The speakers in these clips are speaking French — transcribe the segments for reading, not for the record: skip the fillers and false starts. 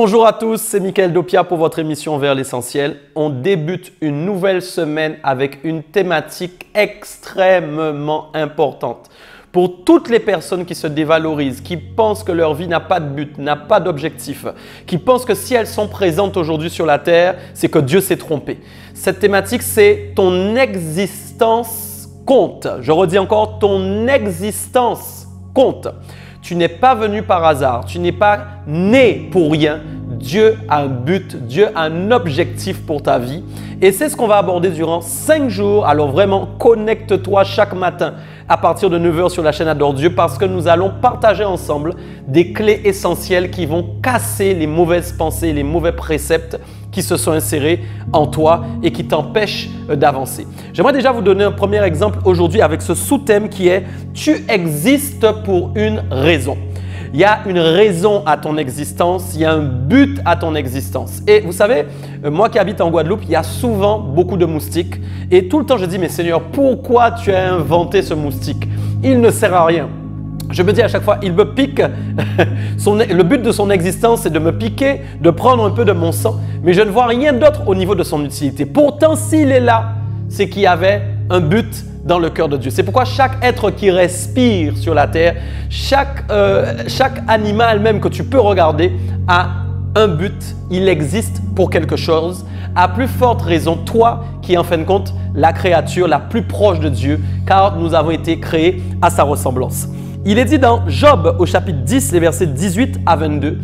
Bonjour à tous, c'est Michael Dopia pour votre émission Vers l'essentiel. On débute une nouvelle semaine avec une thématique extrêmement importante. Pour toutes les personnes qui se dévalorisent, qui pensent que leur vie n'a pas de but, n'a pas d'objectif, qui pensent que si elles sont présentes aujourd'hui sur la terre, c'est que Dieu s'est trompé. Cette thématique, c'est ton existence compte. Je redis encore, ton existence compte. Tu n'es pas venu par hasard, tu n'es pas né pour rien. Dieu a un but, Dieu a un objectif pour ta vie. Et c'est ce qu'on va aborder durant 5 jours. Alors vraiment, connecte-toi chaque matin à partir de 9 h sur la chaîne Adore Dieu parce que nous allons partager ensemble des clés essentielles qui vont casser les mauvaises pensées, les mauvais préceptes qui se sont insérés en toi et qui t'empêchent d'avancer. J'aimerais déjà vous donner un premier exemple aujourd'hui avec ce sous-thème qui est « Tu existes pour une raison ». Il y a une raison à ton existence, il y a un but à ton existence. Et vous savez, moi qui habite en Guadeloupe, il y a souvent beaucoup de moustiques. Et tout le temps, je dis, mais Seigneur, pourquoi tu as inventé ce moustique? Il ne sert à rien. Je me dis à chaque fois, il me pique. Le but de son existence, c'est de me piquer, de prendre un peu de mon sang. Mais je ne vois rien d'autre au niveau de son utilité. Pourtant, s'il est là, c'est qu'il y avait un but dans le cœur de Dieu. C'est pourquoi chaque être qui respire sur la terre, chaque animal même que tu peux regarder a un but, il existe pour quelque chose. À plus forte raison, toi qui es en fin de compte la créature la plus proche de Dieu, car nous avons été créés à sa ressemblance. Il est dit dans Job au chapitre 10, les versets 18 à 22,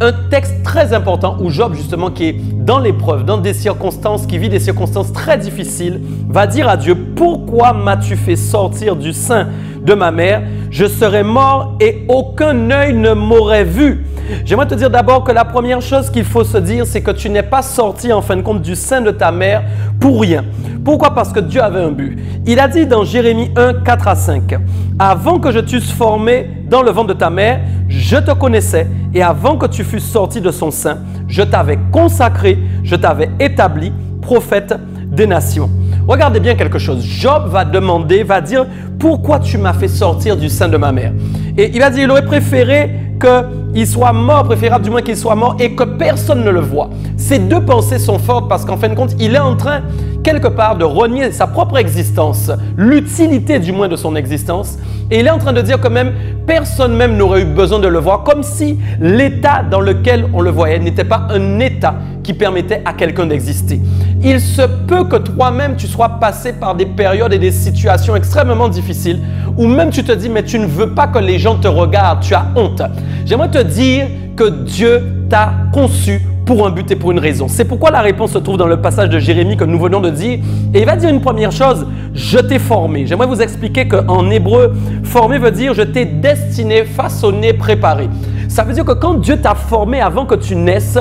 un texte très important où Job, justement, qui est dans l'épreuve, dans des circonstances, qui vit des circonstances très difficiles, va dire à Dieu, « Pourquoi m'as-tu fait sortir du sein de ma mère? Je serais mort et aucun œil ne m'aurait vu. » J'aimerais te dire d'abord que la première chose qu'il faut se dire, c'est que tu n'es pas sorti en fin de compte du sein de ta mère pour rien. Pourquoi? Parce que Dieu avait un but. Il a dit dans Jérémie 1, 4 à 5, « Avant que je t'eusse formé dans le ventre de ta mère, je te connaissais et avant que tu fusses sorti de son sein, je t'avais consacré, je t'avais établi prophète des nations. » Regardez bien quelque chose. Job va demander, va dire « Pourquoi tu m'as fait sortir du sein de ma mère ?» Et il va dire, il aurait préféré qu'il soit mort, préférable du moins qu'il soit mort et que personne ne le voit. Ces deux pensées sont fortes parce qu'en fin de compte, il est en train quelque part de renier sa propre existence, l'utilité du moins de son existence. Et il est en train de dire que même personne même n'aurait eu besoin de le voir, comme si l'état dans lequel on le voyait n'était pas un état qui permettait à quelqu'un d'exister. Il se peut que toi-même tu sois passé par des périodes et des situations extrêmement difficiles où même tu te dis mais tu ne veux pas que les gens te regardent, tu as honte. J'aimerais te dire que Dieu t'a conçu pour un but et pour une raison. C'est pourquoi la réponse se trouve dans le passage de Jérémie que nous venons de dire. Et il va dire une première chose, je t'ai formé. J'aimerais vous expliquer qu'en hébreu, formé veut dire je t'ai destiné, façonné, préparé. Ça veut dire que quand Dieu t'a formé avant que tu naisses,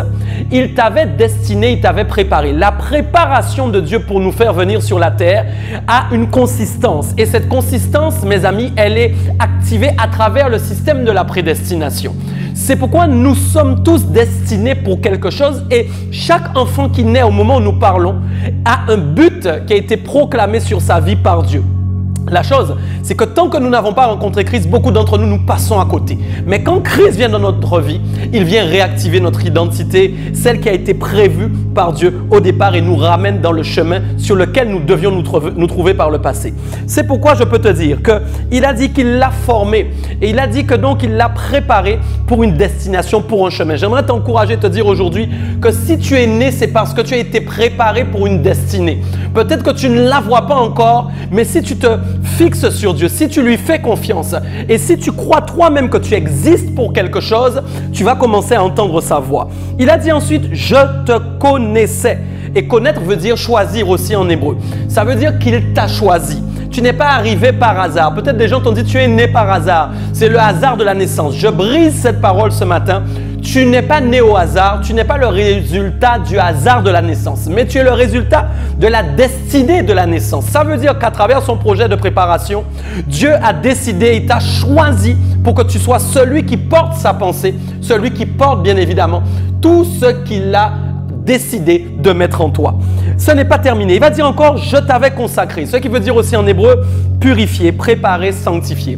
il t'avait destiné, il t'avait préparé. La préparation de Dieu pour nous faire venir sur la terre a une consistance. Et cette consistance, mes amis, elle est activée à travers le système de la prédestination. C'est pourquoi nous sommes tous destinés pour quelque chose et chaque enfant qui naît au moment où nous parlons a un but qui a été proclamé sur sa vie par Dieu. La chose, c'est que tant que nous n'avons pas rencontré Christ, beaucoup d'entre nous, nous passons à côté. Mais quand Christ vient dans notre vie, il vient réactiver notre identité, celle qui a été prévue par Dieu au départ et nous ramène dans le chemin sur lequel nous devions nous trouver par le passé. C'est pourquoi je peux te dire qu'il a dit qu'il l'a formé et il a dit que donc il l'a préparé pour une destination, pour un chemin. J'aimerais t'encourager, te dire aujourd'hui que si tu es né, c'est parce que tu as été préparé pour une destinée. Peut-être que tu ne la vois pas encore, mais si tu te fixe sur Dieu, si tu lui fais confiance et si tu crois toi-même que tu existes pour quelque chose, tu vas commencer à entendre sa voix. Il a dit ensuite, je te connaissais. Et connaître veut dire choisir aussi en hébreu. Ça veut dire qu'il t'a choisi. Tu n'es pas arrivé par hasard. Peut-être des gens t'ont dit tu es né par hasard. C'est le hasard de la naissance. Je brise cette parole ce matin. Tu n'es pas né au hasard. Tu n'es pas le résultat du hasard de la naissance. Mais tu es le résultat de la destinée de la naissance. Ça veut dire qu'à travers son projet de préparation, Dieu a décidé, il t'a choisi pour que tu sois celui qui porte sa pensée, celui qui porte bien évidemment tout ce qu'il a décidé de mettre en toi. Ce n'est pas terminé. Il va dire encore, je t'avais consacré. Ce qui veut dire aussi en hébreu, purifié, préparé, sanctifié.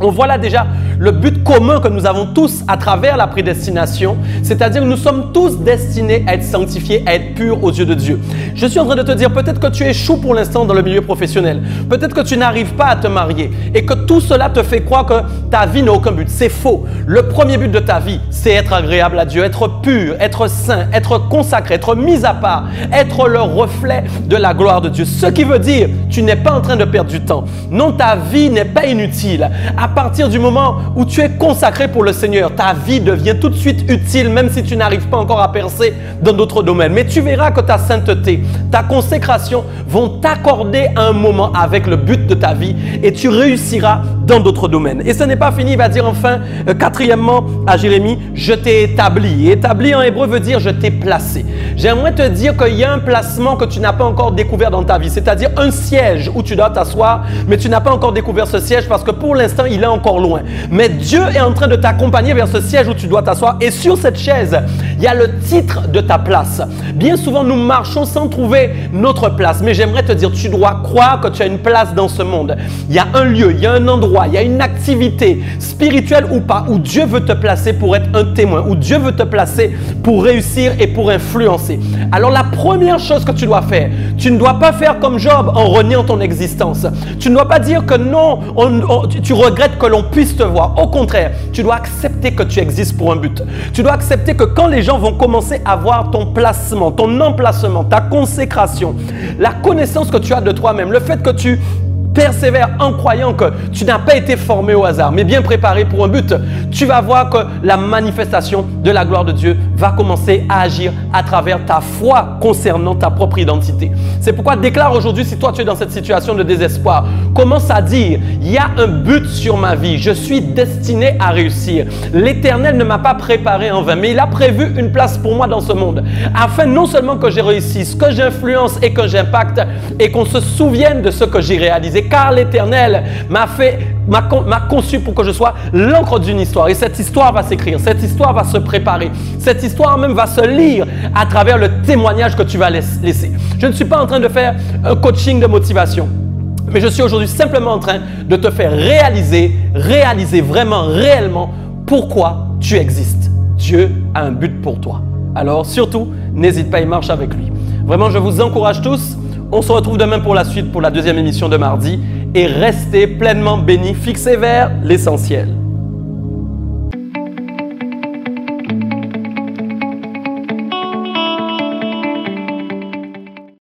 On voit là déjà le but commun que nous avons tous à travers la prédestination, c'est-à-dire que nous sommes tous destinés à être sanctifiés, à être purs aux yeux de Dieu. Je suis en train de te dire, peut-être que tu échoues pour l'instant dans le milieu professionnel, peut-être que tu n'arrives pas à te marier et que tout cela te fait croire que ta vie n'a aucun but. C'est faux. Le premier but de ta vie, c'est être agréable à Dieu, être pur, être saint, être consacré, être mis à part, être le reflet de la gloire de Dieu. Ce qui veut dire, tu n'es pas en train de perdre du temps. Non, ta vie n'est pas inutile. À partir du moment où tu es consacré pour le Seigneur, ta vie devient tout de suite utile, même si tu n'arrives pas encore à percer dans d'autres domaines. Mais tu verras que ta sainteté, ta consécration vont t'accorder un moment avec le but de ta vie et tu réussiras dans d'autres domaines. Et ce n'est pas fini, il va dire enfin, quatrièmement à Jérémie, je t'ai établi. Et établi en hébreu veut dire je t'ai placé. J'aimerais te dire qu'il y a un placement que tu n'as pas encore découvert dans ta vie, c'est-à-dire un siège où tu dois t'asseoir, mais tu n'as pas encore découvert ce siège parce que pour l'instant, il est encore loin. Mais Dieu est en train de t'accompagner vers ce siège où tu dois t'asseoir et sur cette chaise, il y a le titre de ta place. Bien souvent, nous marchons sans trouver notre place, mais j'aimerais te dire, tu dois croire que tu as une place dans ce monde. Il y a un lieu, il y a un endroit, il y a une activité spirituelle ou pas, où Dieu veut te placer pour être un témoin, où Dieu veut te placer pour réussir et pour influencer. Alors la première chose que tu dois faire, tu ne dois pas faire comme Job en reniant ton existence. Tu ne dois pas dire que non, tu regrettes que l'on puisse te voir. Au contraire, tu dois accepter que tu existes pour un but. Tu dois accepter que quand les gens vont commencer à voir ton placement, ton emplacement, ta consécration, la connaissance que tu as de toi-même, le fait que tu persévère en croyant que tu n'as pas été formé au hasard, mais bien préparé pour un but, tu vas voir que la manifestation de la gloire de Dieu va commencer à agir à travers ta foi concernant ta propre identité. C'est pourquoi déclare aujourd'hui, si toi tu es dans cette situation de désespoir, commence à dire, il y a un but sur ma vie, je suis destiné à réussir. L'Éternel ne m'a pas préparé en vain, mais il a prévu une place pour moi dans ce monde, afin non seulement que j'ai réussi, que j'influence et que j'impacte, et qu'on se souvienne de ce que j'ai réalisé, car l'Éternel m'a conçu pour que je sois l'encre d'une histoire. Et cette histoire va s'écrire, cette histoire va se préparer, cette histoire même va se lire à travers le témoignage que tu vas laisser. Je ne suis pas en train de faire un coaching de motivation, mais je suis aujourd'hui simplement en train de te faire réaliser vraiment, réellement pourquoi tu existes. Dieu a un but pour toi. Alors surtout, n'hésite pas, il marche avec lui. Vraiment, je vous encourage tous. On se retrouve demain pour la suite, pour la deuxième émission de mardi. Et restez pleinement bénis, fixés vers l'essentiel.